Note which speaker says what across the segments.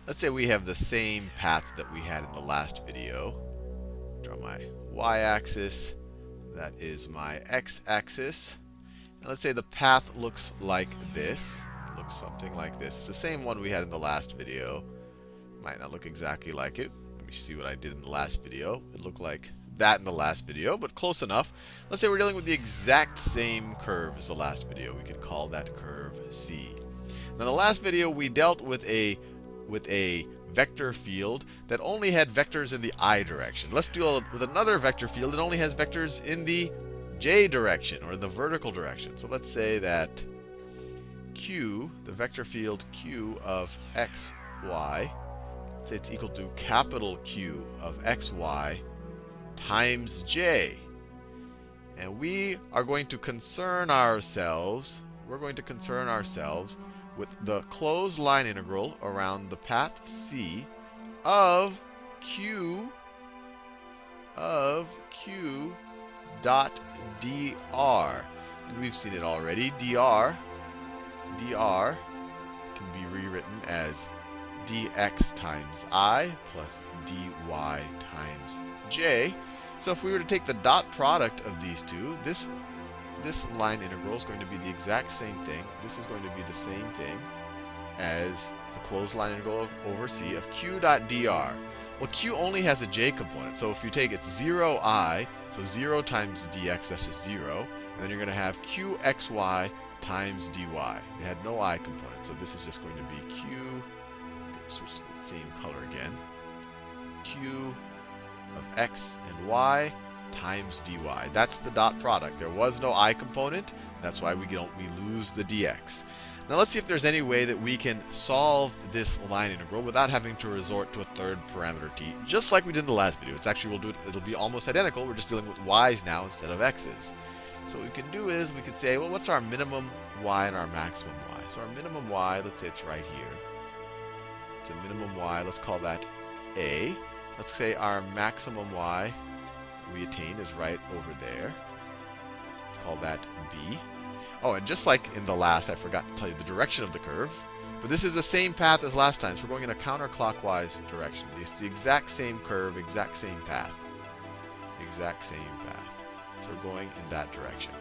Speaker 1: Let's say we have the same path that we had in the last video. Draw my y-axis. That is my x-axis. And let's say the path looks like this. It looks something like this. It's the same one we had in the last video. Might not look exactly like it. Let me see what I did in the last video. It looked like that in the last video, but close enough. Let's say we're dealing with the exact same curve as the last video. We could call that curve C. Now, in the last video, we dealt with a vector field that only had vectors in the I direction. Let's deal with another vector field that only has vectors in the J direction, or the vertical direction. So let's say that Q, the vector field Q of x, y, say it's equal to capital Q of x, y times j. And we are going to concern ourselves, with the closed line integral around the path C of Q dot dr. And we've seen it already. dr can be rewritten as dx times I plus dy times j. So if we were to take the dot product of these two, this line integral is going to be the exact same thing. This is going to be the same thing as the closed line integral over C of q dot dr. Well, q only has a j component. So if you take it's 0I, so 0 times dx, that's just 0. And then you're going to have qxy times dy. They had no I component. So this is just going to be q, switch to the same color again, q of x and y times dy. That's the dot product. There was no I component. That's why we lose the dx. Now let's see if there's any way that we can solve this line integral without having to resort to a third parameter t, just like we did in the last video. It's actually, it'll be almost identical. We're just dealing with y's now instead of x's. So what we can do is we could say, well, what's our minimum y and our maximum y? So our minimum y, let's say it's right here. It's a minimum y. Let's call that a. Let's say our maximum y we attain is right over there. Let's call that b. Oh, and just like in the last, I forgot to tell you the direction of the curve. But this is the same path as last time, so we're going in a counterclockwise direction. It's the exact same curve, exact same path. Exact same path. So we're going in that direction.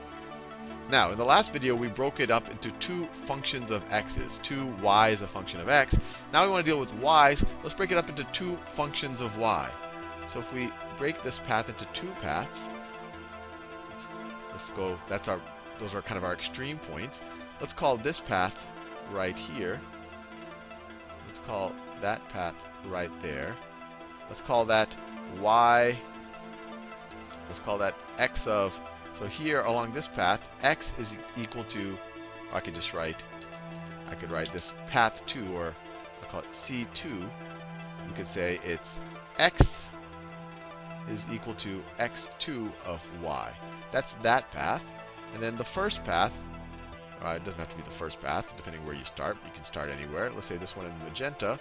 Speaker 1: Now, in the last video, we broke it up into two functions of x's. 2y is a function of x. Now we want to deal with y's. Let's break it up into two functions of y. So if we break this path into two paths, let's go, those are kind of our extreme points. Let's call this path right here. Let's call that path right there. Let's call that y. Let's call that x of, so here along this path, x is equal to, or I could write this path 2, or I'll call it C2. We could say it's x is equal to x2 of y. That's that path. And then the first path, it doesn't have to be the first path, depending where you start. You can start anywhere. Let's say this one in magenta.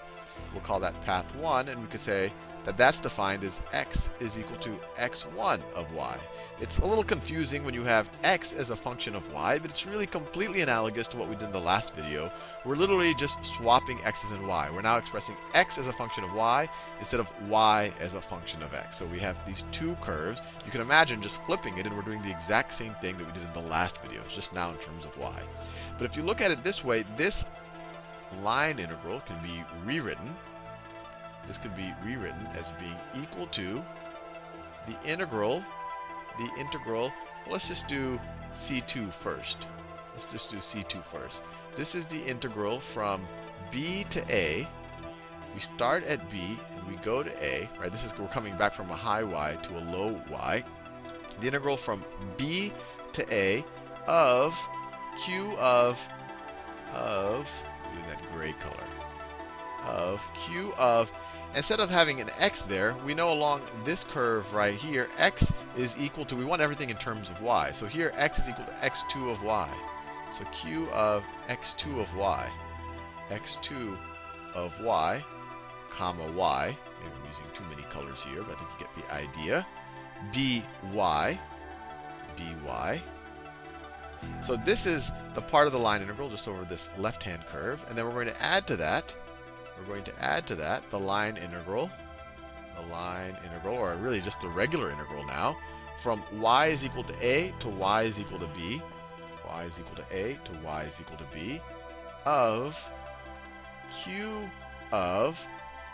Speaker 1: We'll call that path 1, and we could say that that's defined as x is equal to x1 of y. It's a little confusing when you have x as a function of y, but it's really completely analogous to what we did in the last video. We're literally just swapping x's and y. We're now expressing x as a function of y instead of y as a function of x. So we have these two curves. You can imagine just flipping it, and we're doing the exact same thing that we did in the last video. It's just now in terms of y. But if you look at it this way, this line integral can be rewritten. This could be rewritten as being equal to the integral, let's just do C2 first. Let's just do C2 first. This is the integral from b to a. We start at b and we go to a, right? We're coming back from a high y to a low y. The integral from b to a of q of doing that gray color, of q of, instead of having an x there, we know along this curve right here, x is equal to, we want everything in terms of y. So here, x is equal to x2 of y. So q of x2 of y, x2 of y, comma y. Maybe I'm using too many colors here, but I think you get the idea. dy, dy. So this is the part of the line integral just over this left-hand curve. And then we're going to add to that we're going to add to that the line integral, or really just the regular integral now, from y is equal to a to y is equal to b, y is equal to a to y is equal to b, of q of,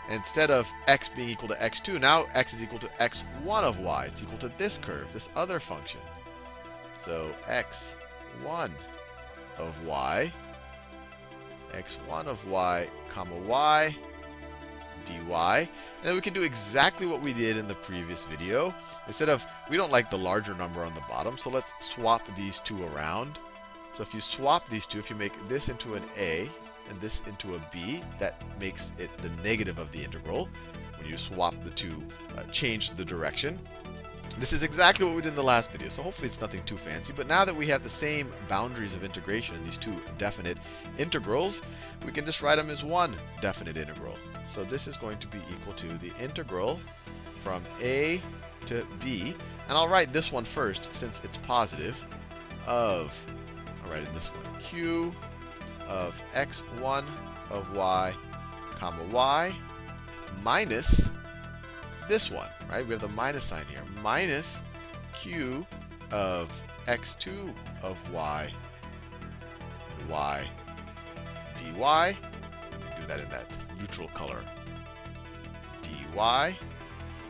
Speaker 1: instead of x being equal to x2, now x is equal to x1 of y. It's equal to this curve, this other function. So x1 of y, comma y, dy. And then we can do exactly what we did in the previous video. Instead of, we don't like the larger number on the bottom, so let's swap these two around. So if you swap these two, if you make this into an a and this into a b, that makes it the negative of the integral. When you swap the two, change the direction. This is exactly what we did in the last video, so hopefully it's nothing too fancy. But now that we have the same boundaries of integration in these two definite integrals, we can just write them as one definite integral. So this is going to be equal to the integral from a to b. And I'll write this one first, since it's positive, of, I'll write in this one, q of x1 of y, comma y, minus this one, right? We have the minus sign here. Minus q of x2 of y, dy. Do that in that neutral color. dy.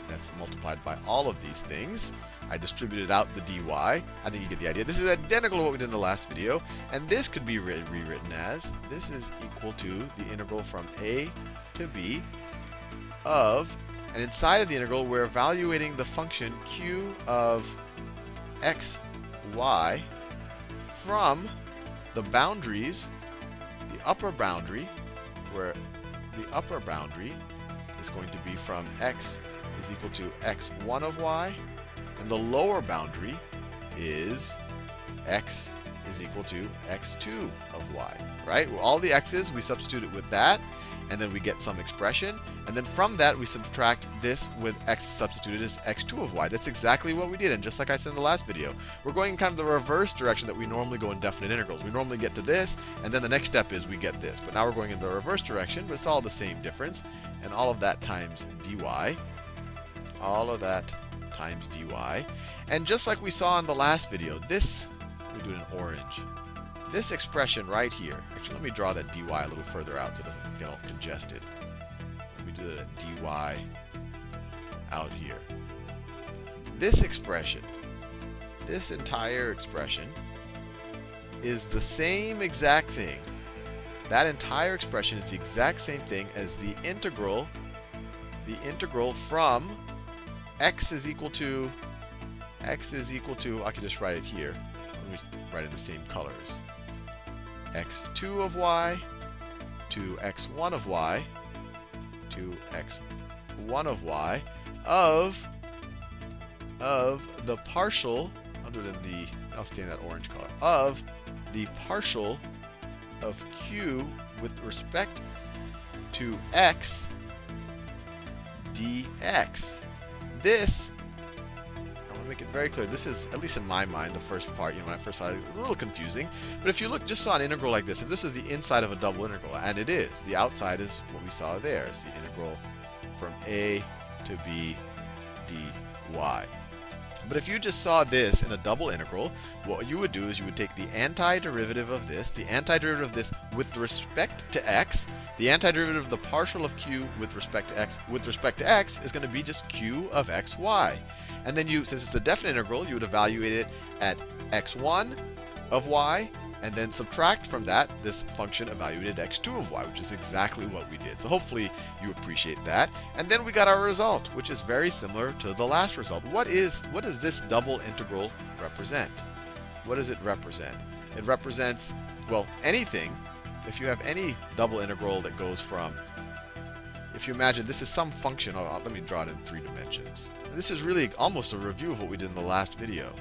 Speaker 1: That's multiplied by all of these things. I distributed out the dy. I think you get the idea. This is identical to what we did in the last video. And this could be rewritten as, this is equal to the integral from a to b of, and inside of the integral, we're evaluating the function q of x, y from the boundaries, the upper boundary, where the upper boundary is going to be from x is equal to x1 of y, and the lower boundary is x is equal to x2 of y, right? Well, all the x's, we substitute it with that, and then we get some expression. And then from that, we subtract this with x substituted as x2 of y. That's exactly what we did. And just like I said in the last video, we're going in kind of the reverse direction that we normally go in definite integrals. We normally get to this, and then the next step is we get this. But now we're going in the reverse direction, but it's all the same difference. And all of that times dy. All of that times dy. And just like we saw in the last video, this, we do it in orange. This expression right here, actually let me draw that dy a little further out so it doesn't get all congested. Let me do that dy out here. This expression, this entire expression, is the same exact thing. That entire expression is the exact same thing as the integral from x is equal to, I can just write it here. Let me write it in the same colors. x2 of y to x1 of y to x1 of y of the partial, other than the, I'll stay in that orange color, of the partial of q with respect to x dx. This, I want to make it very clear, this is, at least in my mind, the first part, when I first saw it, a little confusing. But if you look, just saw an integral like this, if this is the inside of a double integral, and it is, the outside is what we saw there. It's the integral from a to b dy. But if you just saw this in a double integral, what you would do is you would take the antiderivative of this, with respect to x. The antiderivative of the partial of q with respect to x is going to be just q of xy. And then you, since it's a definite integral, you would evaluate it at x1 of y, and then subtract from that this function evaluated x2 of y, which is exactly what we did. So hopefully you appreciate that. And then we got our result, which is very similar to the last result. What does this double integral represent? What does it represent? It represents, well, anything. If you have any double integral that goes from, if you imagine this is some function, let me draw it in 3 dimensions. This is really almost a review of what we did in the last video.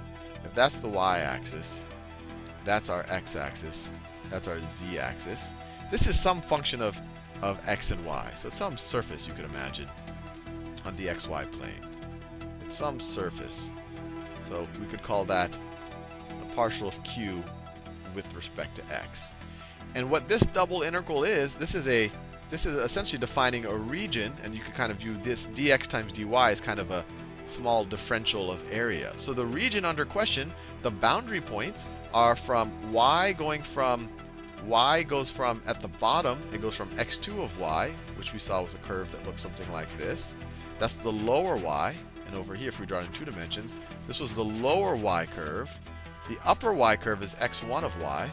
Speaker 1: If that's the y-axis, that's our x-axis, that's our z-axis. This is some function of x and y. So it's some surface you could imagine on the xy plane. It's some surface. So we could call that the partial of q with respect to x. And what this double integral is, this is a this is essentially defining a region, and you can kind of view this dx times dy as kind of a small differential of area. So the region under question, the boundary points are from y going from y goes from at the bottom, it goes from x2 of y, which we saw was a curve that looked something like this. That's the lower y. And over here, if we draw it in 2 dimensions, this was the lower y curve. The upper y curve is x1 of y.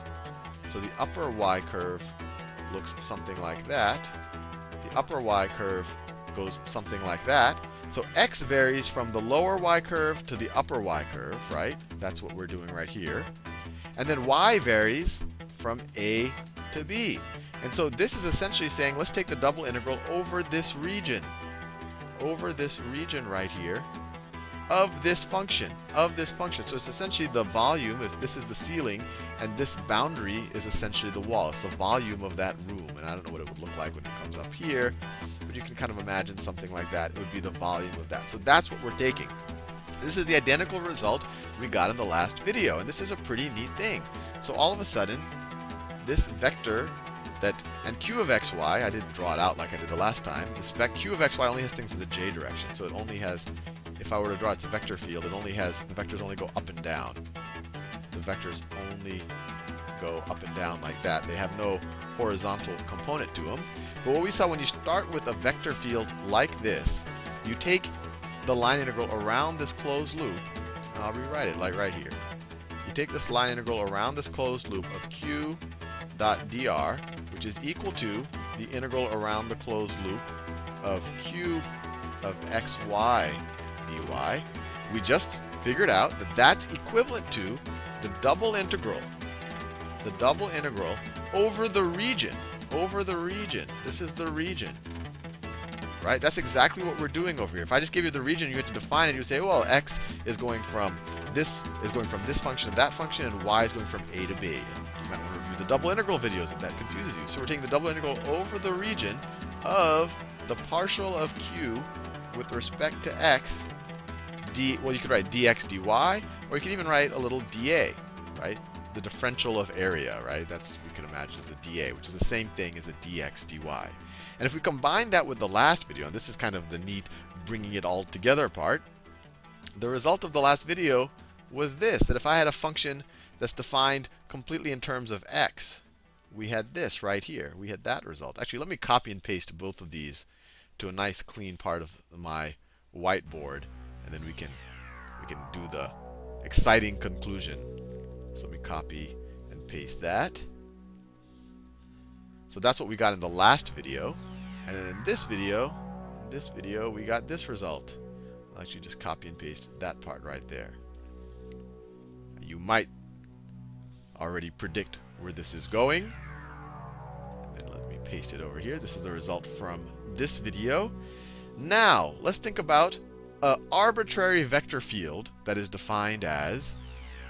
Speaker 1: So the upper y curve looks something like that. The upper y curve goes something like that. So x varies from the lower y curve to the upper y curve, right? That's what we're doing right here. And then y varies from a to b. And so this is essentially saying, let's take the double integral over this region right here of this function. So it's essentially the volume, if this is the ceiling, and this boundary is essentially the wall. It's the volume of that room. And I don't know what it would look like when it comes up here, but you can kind of imagine something like that. It would be the volume of that. So that's what we're taking. This is the identical result we got in the last video, and this is a pretty neat thing. So all of a sudden, this vector and q of xy, I didn't draw it out like I did the last time. This q of xy only has things in the j direction. So it only has, if I were to draw its vector field, the vectors only go up and down. The vectors only go up and down like that. They have no horizontal component to them. But what we saw, when you start with a vector field like this, you take the line integral around this closed loop, and I'll rewrite it like right here. You take this line integral around this closed loop of q dot dr, which is equal to the integral around the closed loop of q of xy dy. We just figured out that that's equivalent to the double integral over the region. This is the region. Right? That's exactly what we're doing over here. If I just give you the region, you have to define it. You say, well, x is going from this function to that function, and y is going from a to b. And you might want to review the double integral videos if that confuses you. So we're taking the double integral over the region of the partial of q with respect to x. Well, you could write dx dy, or you can even write a little dA, right? The differential of area, right? That's, we can imagine, as a dA, which is the same thing as a dx dy. And if we combine that with the last video, and this is kind of the neat bringing it all together part, the result of the last video was this, that if I had a function that's defined completely in terms of x, we had this right here. We had that result. Actually, let me copy and paste both of these to a nice clean part of my whiteboard, and then we can do the exciting conclusion. So let me copy and paste that. So that's what we got in the last video. And then in this video, we got this result. I'll actually just copy and paste that part right there. You might already predict where this is going. And then let me paste it over here. This is the result from this video. Now, let's think about an arbitrary vector field that is defined as,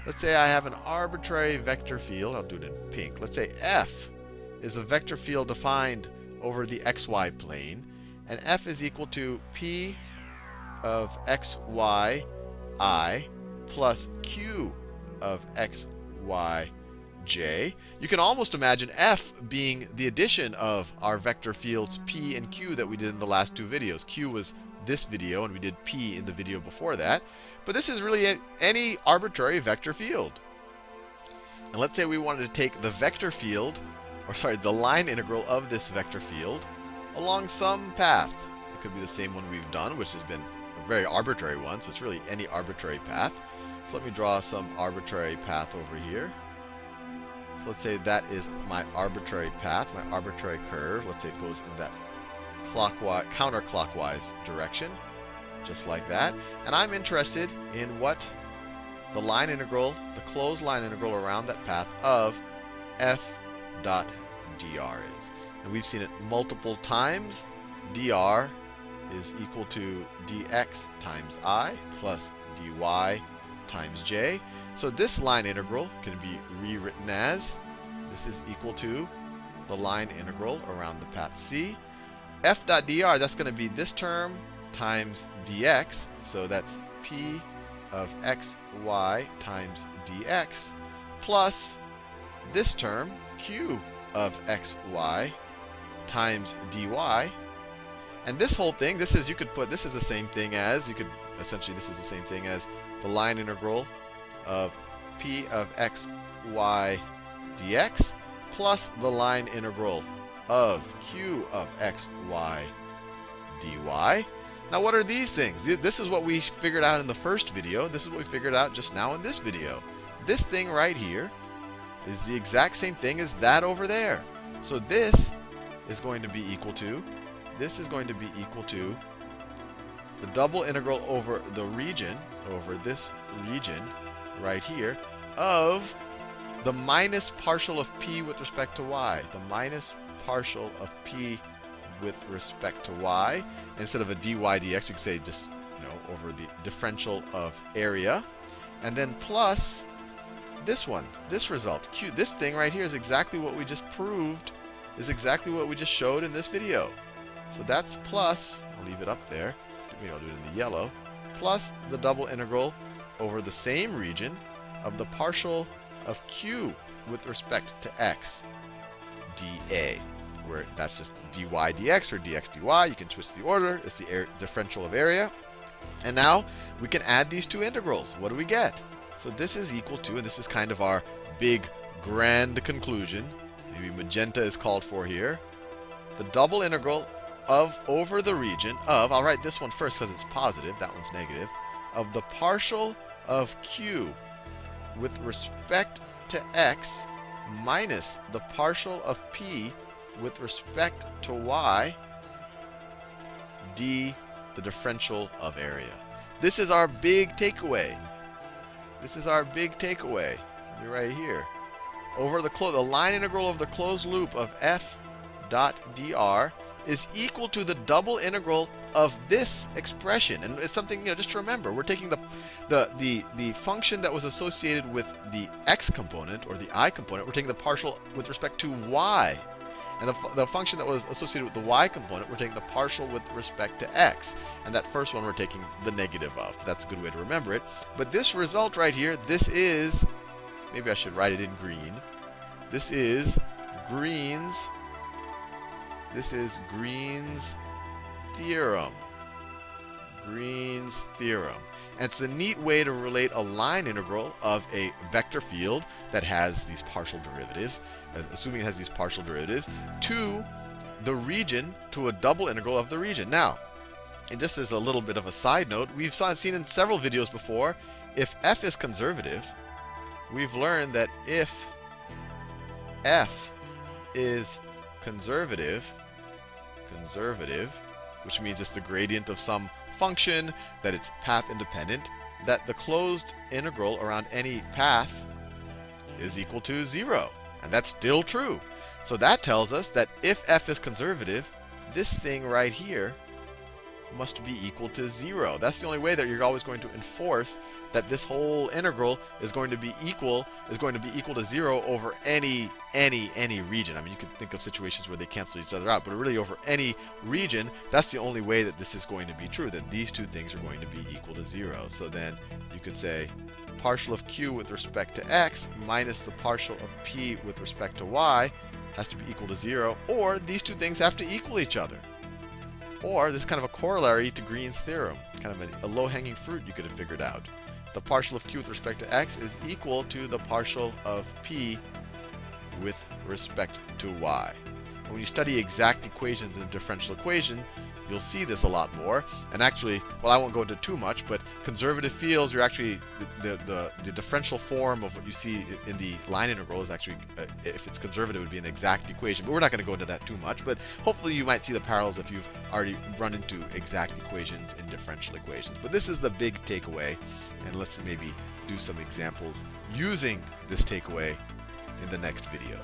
Speaker 1: let's say I have an arbitrary vector field. I'll do it in pink. Let's say f is a vector field defined over the xy plane, and f is equal to p of xy I plus q of xy j. You can almost imagine f being the addition of our vector fields p and q that we did in the last two videos. Q was this video, and we did p in the video before that. But this is really any arbitrary vector field. And let's say we wanted to take the vector field, or sorry, the line integral of this vector field along some path. It could be the same one we've done, which has been a very arbitrary one. So it's really any arbitrary path. So let me draw some arbitrary path over here. So let's say that is my arbitrary path, my arbitrary curve. Let's say it goes in that clockwise, counterclockwise direction, just like that. And I'm interested in what the line integral, the closed line integral around that path of f dot dr is. And we've seen it multiple times. Dr is equal to dx times I plus dy times j. So this line integral can be rewritten as, this is equal to the line integral around the path C. F dot dr, that's going to be this term times dx. So that's p of xy times dx plus this term, q of xy times dy. And this whole thing, this is the same thing as, essentially this is the same thing as the line integral of p of x, y dx plus the line integral of q of x, y dy. Now what are these things? This is what we figured out in the first video. This is what we figured out just now in this video. This thing right here is the exact same thing as that over there. So this is going to be equal to, the double integral over the region, over this region right here, of the minus partial of p with respect to y. The minus partial of p with respect to y. Instead of a dy dx, we could say just, over the differential of area. And then plus this one, this result. Q, this thing right here is exactly what we just proved, is exactly what we just showed in this video. So that's plus, I'll leave it up there, maybe I'll do it in the yellow, plus the double integral over the same region of the partial of q with respect to x dA, where that's just dy dx or dx dy. You can switch the order. It's the differential of area. And now we can add these two integrals. What do we get? So this is equal to, and this is kind of our big grand conclusion, maybe magenta is called for here, the double integral of over the region of, I'll write this one first because it's positive, that one's negative, of the partial of q with respect to x minus the partial of p with respect to y d, the differential of area. This is our big takeaway. This is our big takeaway. It'll be right here. Over the line integral of the closed loop of f dot dr is equal to the double integral of this expression. And it's something, just to remember. We're taking the function that was associated with the x component, or the I component. We're taking the partial with respect to y. And the function that was associated with the y component, we're taking the partial with respect to x. And that first one we're taking the negative of. That's a good way to remember it. But this result right here, this is, maybe I should write it in green. This is Green's theorem. Green's theorem. And it's a neat way to relate a line integral of a vector field that has these partial derivatives, assuming it has these partial derivatives, to the region, to a double integral of the region. Now, and just as a little bit of a side note, we've seen in several videos before, if f is conservative, we've learned that if f is conservative, which means it's the gradient of some function, that it's path independent, that the closed integral around any path is equal to 0. And that's still true. So that tells us that if f is conservative, this thing right here must be equal to 0. That's the only way that you're always going to enforce that this whole integral is going to be equal to 0 over any region. I mean, you could think of situations where they cancel each other out, but really over any region, that's the only way that this is going to be true, that these two things are going to be equal to 0. So then you could say partial of q with respect to x minus the partial of p with respect to y has to be equal to 0, or these two things have to equal each other. Or this is kind of a corollary to Green's theorem, kind of a low-hanging fruit you could have figured out. The partial of q with respect to x is equal to the partial of p with respect to y. And when you study exact equations in a differential equation, you'll see this a lot more. And actually, well, I won't go into too much, but conservative fields, you're actually, the differential form of what you see in the line integral is actually, if it's conservative, it would be an exact equation. But we're not going to go into that too much. But hopefully you might see the parallels if you've already run into exact equations in differential equations. But this is the big takeaway. And let's maybe do some examples using this takeaway in the next video.